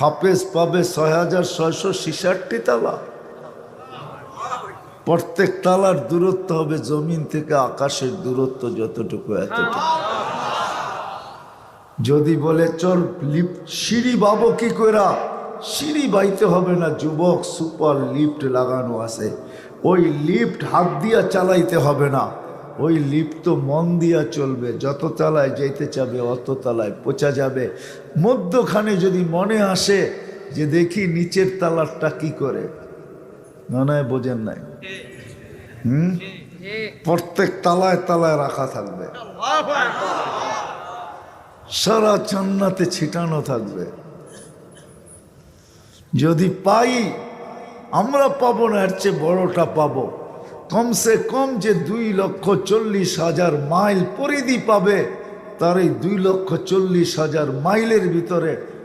হাফেজ পাবে ৬,৬৬৬ তালা। প্রত্যেক তালার দূরত্ব হবে জমিন থেকে আকাশের দূরত্ব যতটুকু এতটুকু। যদি বলে চল লিফট সিঁড়ি বাবো কি কইরা, সিঁড়ি বাইতে হবে না যুবক, সুপার লিফট লাগানো আছে। ওই লিফট হাত দিয়া চালাইতে হবে না, ওই লিফট তো মন দিয়া চলবে। যত তলায় যেতে চাবে অত তলায় পৌঁছা যাবে। মধ্যখানে যদি মনে আসে যে দেখি নিচের তালারটা কি করে, মনে হয় বোঝেন নাই। প্রত্যেক তালায় তালায় রাখা থাকবে, সারা জান্নাতে ছিটানো থাকবে। যদি পাই, আমরা পাবো না, এর চেয়ে বড়টা পাবো। কমসে কম যে 2,40,000 মাইল পরিধি পাবে, তার এই 2,40,000 মাইলের ভিতরে